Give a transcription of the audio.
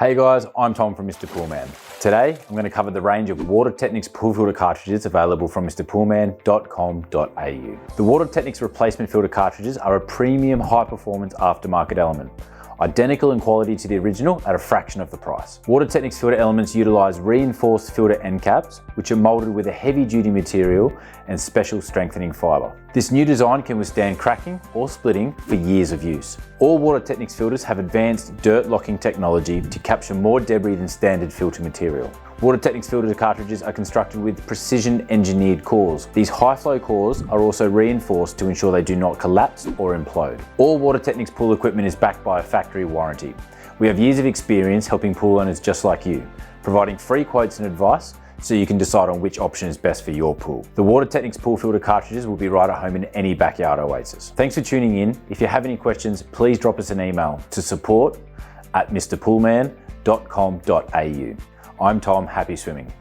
Hey guys, I'm Tom from Mr. Poolman. Today, I'm going to cover the range of Water TechniX pool filter cartridges available from mrpoolman.com.au. The Water TechniX replacement filter cartridges are a premium high-performance aftermarket element, identical in quality to the original at a fraction of the price. Water TechniX filter elements utilize reinforced filter end caps, which are molded with a heavy-duty material and special strengthening fiber. This new design can withstand cracking or splitting for years of use. All Water TechniX filters have advanced dirt locking technology to capture more debris than standard filter material. Water TechniX filter cartridges are constructed with precision engineered cores. These high flow cores are also reinforced to ensure they do not collapse or implode. All Water TechniX pool equipment is backed by a factory warranty. We have years of experience helping pool owners just like you, providing free quotes and advice so you can decide on which option is best for your pool. The Water TechniX pool filter cartridges will be right at home in any backyard oasis. Thanks for tuning in. If you have any questions, please drop us an email to support@mrpoolman.com.au. I'm Tom, happy swimming.